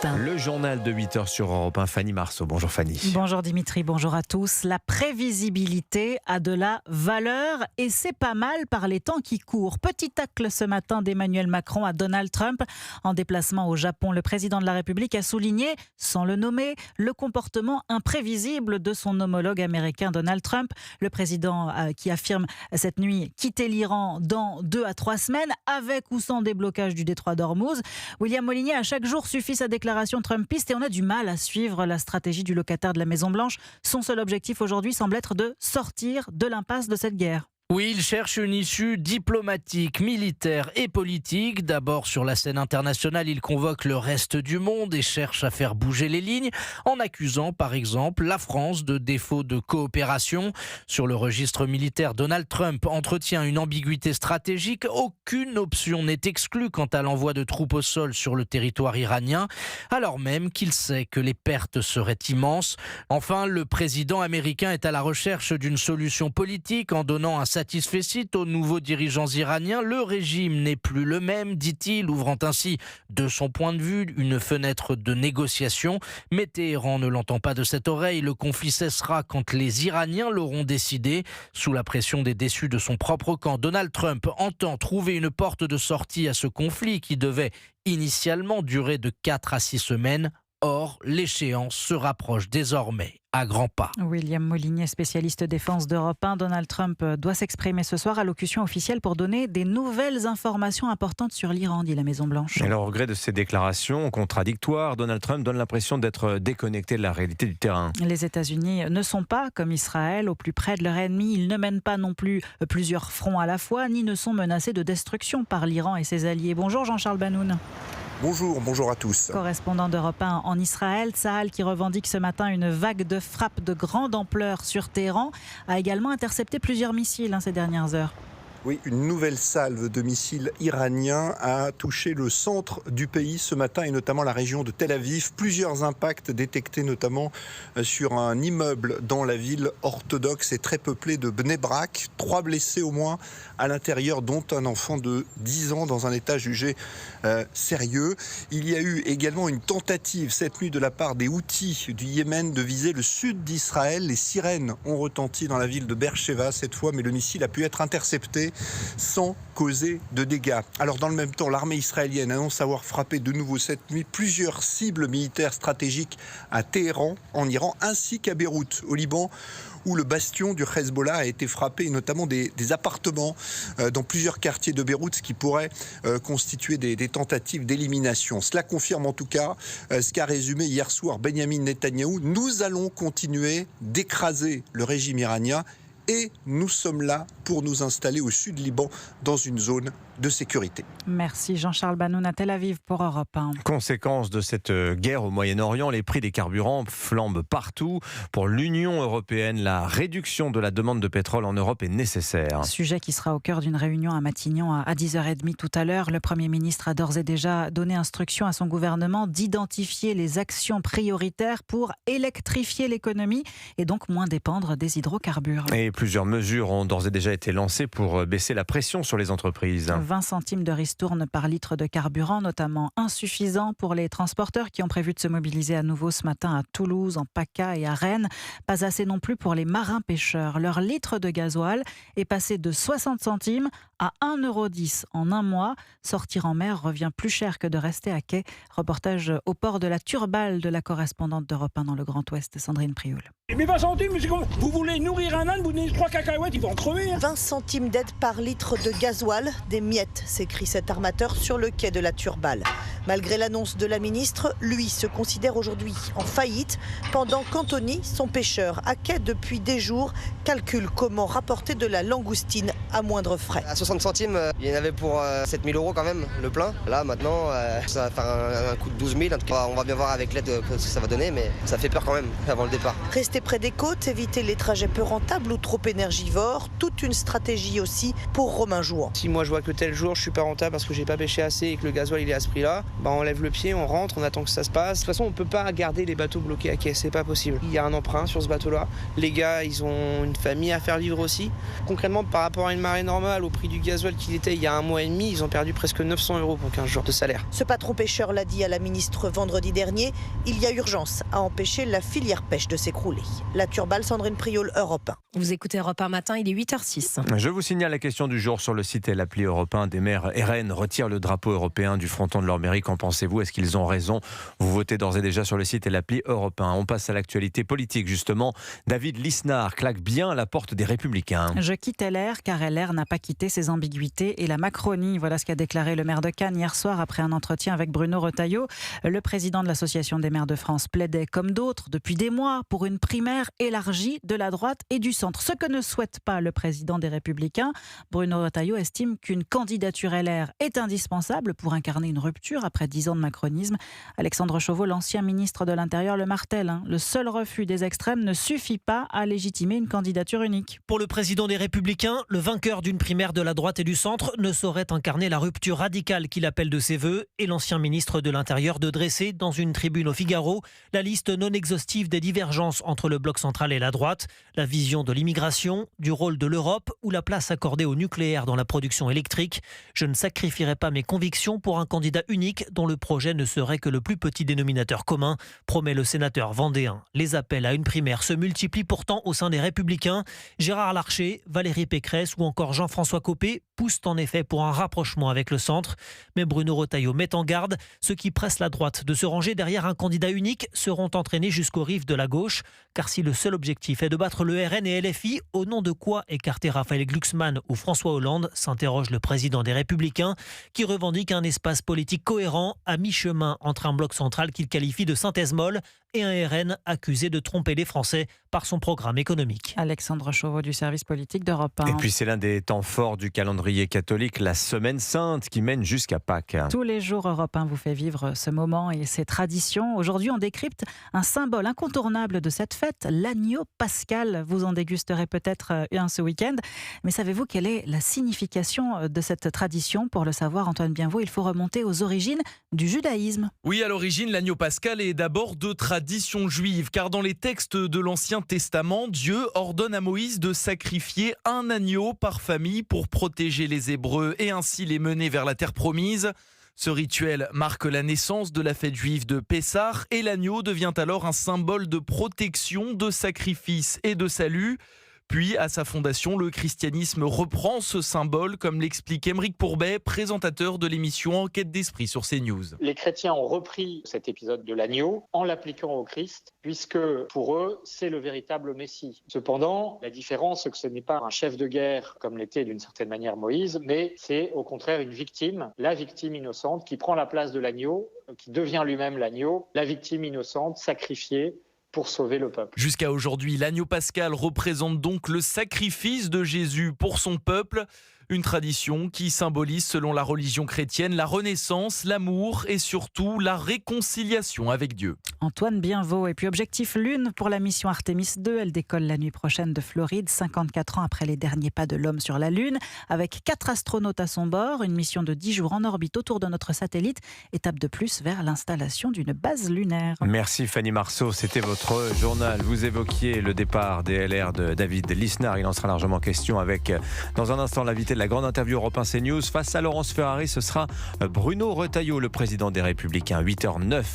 Le journal de 8h sur Europe 1, Fanny Marceau. Bonjour Fanny. Bonjour Dimitri, bonjour à tous. La prévisibilité a de la valeur et c'est pas mal par les temps qui courent. Petit tacle ce matin d'Emmanuel Macron à Donald Trump. En déplacement au Japon, le président de la République a souligné, sans le nommer, le comportement imprévisible de son homologue américain Donald Trump. Le président qui affirme cette nuit quitter l'Iran dans 2 à 3 semaines, avec ou sans déblocage du détroit d'Ormuz. William Molinier, à chaque jour suffit sa déclaration trumpiste et on a du mal à suivre la stratégie du locataire de la Maison-Blanche. Son seul objectif aujourd'hui semble être de sortir de l'impasse de cette guerre. Oui, il cherche une issue diplomatique, militaire et politique. D'abord, sur la scène internationale, il convoque le reste du monde et cherche à faire bouger les lignes en accusant, par exemple, la France de défaut de coopération. Sur le registre militaire, Donald Trump entretient une ambiguïté stratégique. Aucune option n'est exclue quant à l'envoi de troupes au sol sur le territoire iranien, alors même qu'il sait que les pertes seraient immenses. Enfin, le président américain est à la recherche d'une solution politique en donnant un satisfecit aux nouveaux dirigeants iraniens. Le régime n'est plus le même, dit-il, ouvrant ainsi, de son point de vue, une fenêtre de négociation. Mais Téhéran ne l'entend pas de cette oreille. Le conflit cessera quand les Iraniens l'auront décidé. Sous la pression des déçus de son propre camp, Donald Trump entend trouver une porte de sortie à ce conflit qui devait initialement durer de 4 à 6 semaines. Or, l'échéance se rapproche désormais à grands pas. William Molinier, spécialiste défense d'Europe 1. Donald Trump doit s'exprimer ce soir, allocution officielle pour donner des nouvelles informations importantes sur l'Iran, dit la Maison-Blanche. Et le regret de ces déclarations contradictoires, Donald Trump donne l'impression d'être déconnecté de la réalité du terrain. Les États-Unis ne sont pas, comme Israël, au plus près de leur ennemi. Ils ne mènent pas non plus plusieurs fronts à la fois, ni ne sont menacés de destruction par l'Iran et ses alliés. Bonjour Jean-Charles Banoun. Bonjour à tous. Correspondant d'Europe 1 en Israël, Tsahal, qui revendique ce matin une vague de frappes de grande ampleur sur Téhéran, a également intercepté plusieurs missiles ces dernières heures. Oui, une nouvelle salve de missiles iraniens a touché le centre du pays ce matin et notamment la région de Tel Aviv. Plusieurs impacts détectés notamment sur un immeuble dans la ville orthodoxe et très peuplée de Bnei Brak. 3 blessés au moins à l'intérieur, dont un enfant de 10 ans dans un état jugé sérieux. Il y a eu également une tentative cette nuit de la part des Houthis du Yémen de viser le sud d'Israël. Les sirènes ont retenti dans la ville de Beersheva cette fois, mais le missile a pu être intercepté sans causer de dégâts. Alors dans le même temps, l'armée israélienne annonce avoir frappé de nouveau cette nuit plusieurs cibles militaires stratégiques à Téhéran, en Iran, ainsi qu'à Beyrouth, au Liban, où le bastion du Hezbollah a été frappé, et notamment des appartements dans plusieurs quartiers de Beyrouth, ce qui pourrait constituer des tentatives d'élimination. Cela confirme en tout cas ce qu'a résumé hier soir Benyamin Netanyahou. Nous allons continuer d'écraser le régime iranien et nous sommes là pour nous installer au sud Liban dans une zone de sécurité. Merci Jean-Charles Banoun à Tel Aviv pour Europe 1. Conséquence de cette guerre au Moyen-Orient, les prix des carburants flambent partout. Pour l'Union européenne, la réduction de la demande de pétrole en Europe est nécessaire. Sujet qui sera au cœur d'une réunion à Matignon à 10h30 tout à l'heure. Le Premier ministre a d'ores et déjà donné instruction à son gouvernement d'identifier les actions prioritaires pour électrifier l'économie et donc moins dépendre des hydrocarbures. Et plusieurs mesures ont d'ores et déjà été lancées pour baisser la pression sur les entreprises. 20 centimes de ristourne par litre de carburant, notamment insuffisant pour les transporteurs qui ont prévu de se mobiliser à nouveau ce matin à Toulouse, en PACA et à Rennes. Pas assez non plus pour les marins-pêcheurs. Leur litre de gasoil est passé de 60 centimes à 1,10 € en un mois. Sortir en mer revient plus cher que de rester à quai. Reportage au port de la Turballe de la correspondante d'Europe 1 dans le Grand Ouest, Sandrine Prioul. Mais 20 centimes, vous voulez nourrir un âne, vous donnez 3 cacahuètes, ils vont en crever. 20 centimes d'aide par litre de gasoil, des miettes, s'écrit cet armateur sur le quai de la Turballe. Malgré l'annonce de la ministre, lui se considère aujourd'hui en faillite, pendant qu'Anthony, son pêcheur à quai depuis des jours, calcule comment rapporter de la langoustine à moindre frais. À 60 centimes, il y en avait pour 7 000 € quand même, le plein. Là, maintenant, ça va faire un coût de 12 000. En tout cas, on va bien voir avec l'aide ce que ça va donner, mais ça fait peur quand même avant le départ. Rester près des côtes, éviter les trajets peu rentables ou trop énergivores, toute une stratégie aussi pour Romain Jouan. Si moi je vois que tel jour je suis pas rentable parce que j'ai pas pêché assez et que le gasoil il est à ce prix-là, on lève le pied, on rentre, on attend que ça se passe. De toute façon, on peut pas garder les bateaux bloqués à quai, c'est pas possible. Il y a un emprunt sur ce bateau-là. Les gars, ils ont une famille à faire vivre aussi. Concrètement, par rapport à une marée normale au prix du gasoil qu'il était il y a un mois et demi, ils ont perdu presque 900 € pour 15 jours de salaire. Ce patron pêcheur l'a dit à la ministre vendredi dernier, il y a urgence à empêcher la filière pêche de s'écrouler. La Turballe, Sandrine Priol, Europe 1. Vous écoutez Europe 1 matin, il est 8h06. Je vous signale la question du jour sur le site et l'appli Europe 1. Des maires RN retirent le drapeau européen du fronton de leur mairie. Qu'en pensez-vous ? Est-ce qu'ils ont raison ? Vous votez d'ores et déjà sur le site et l'appli Europe 1. On passe à l'actualité politique justement. David Lisnard claque bien à la porte des Républicains. Je quitte LR car LR n'a pas quitté ses ambiguïtés et la Macronie. Voilà ce qu'a déclaré le maire de Cannes hier soir après un entretien avec Bruno Retailleau. Le président de l'Association des maires de France plaidait comme d'autres depuis des mois pour une primaire élargie de la droite et du centre. Ce que ne souhaite pas le président des Républicains. Bruno Retailleau estime qu'une candidature LR est indispensable pour incarner une rupture après 10 ans de macronisme. Alexandre Chauveau, l'ancien ministre de l'Intérieur, le martèle. Le seul refus des extrêmes ne suffit pas à légitimer une candidature unique. Pour le président des Républicains, le vainqueur d'une primaire de la droite et du centre ne saurait incarner la rupture radicale qu'il appelle de ses voeux et l'ancien ministre de l'Intérieur de dresser dans une tribune au Figaro la liste non exhaustive des divergences entre le bloc central et la droite, la vision de l'immigration, du rôle de l'Europe ou la place accordée au nucléaire dans la production électrique. Je ne sacrifierai pas mes convictions pour un candidat unique dont le projet ne serait que le plus petit dénominateur commun, promet le sénateur vendéen. Les appels à une primaire se multiplient pourtant au sein des Républicains. Gérard Larcher, Valérie Pécresse ou encore Jean-François Copé poussent en effet pour un rapprochement avec le centre. Mais Bruno Retailleau met en garde, ceux qui pressent la droite de se ranger derrière un candidat unique seront entraînés jusqu'aux rives de la gauche. Car si le seul objectif est de battre le RN et LFI, au nom de quoi écarter Raphaël Glucksmann ou François Hollande, s'interroge le président des Républicains, qui revendique un espace politique cohérent à mi-chemin entre un bloc central qu'il qualifie de synthèse molle et un RN accusé de tromper les Français par son programme économique. Alexandre Chauveau du service politique d'Europe 1. Et puis c'est l'un des temps forts du calendrier catholique, la Semaine Sainte qui mène jusqu'à Pâques. Tous les jours, Europe 1 vous fait vivre ce moment et ses traditions. Aujourd'hui, on décrypte un symbole incontournable de cette fête, l'agneau pascal. Vous en dégusterez peut-être un ce week-end. Mais savez-vous quelle est la signification de cette tradition ? Pour le savoir, Antoine Bienvaux, il faut remonter aux origines du judaïsme. Oui, à l'origine, l'agneau pascal est d'abord de tradition juive, car dans les textes de l'Ancien Testament, Dieu ordonne à Moïse de sacrifier un agneau par famille pour protéger les Hébreux et ainsi les mener vers la terre promise. Ce rituel marque la naissance de la fête juive de Pessah et l'agneau devient alors un symbole de protection, de sacrifice et de salut. Puis, à sa fondation, le christianisme reprend ce symbole, comme l'explique Aymeric Pourbet, présentateur de l'émission Enquête d'esprit sur CNews. Les chrétiens ont repris cet épisode de l'agneau en l'appliquant au Christ, puisque pour eux, c'est le véritable Messie. Cependant, la différence, c'est que ce n'est pas un chef de guerre, comme l'était d'une certaine manière Moïse, mais c'est au contraire une victime, la victime innocente, qui prend la place de l'agneau, qui devient lui-même l'agneau, la victime innocente, sacrifiée, pour sauver le peuple. Jusqu'à aujourd'hui, l'agneau pascal représente donc le sacrifice de Jésus pour son peuple. Une tradition qui symbolise, selon la religion chrétienne, la renaissance, l'amour et surtout la réconciliation avec Dieu. Antoine Bienvaux. Et puis objectif Lune pour la mission Artemis 2. Elle décolle la nuit prochaine de Floride, 54 ans après les derniers pas de l'homme sur la Lune. Avec 4 astronautes à son bord, une mission de 10 jours en orbite autour de notre satellite. Étape de plus vers l'installation d'une base lunaire. Merci Fanny Marceau, c'était votre journal. Vous évoquiez le départ des LR de David Lisnard. Il en sera largement question avec, dans un instant, l'invité de la grande interview Europe 1 CNews. Face à Laurence Ferrari, ce sera Bruno Retailleau, le président des Républicains, 8h09.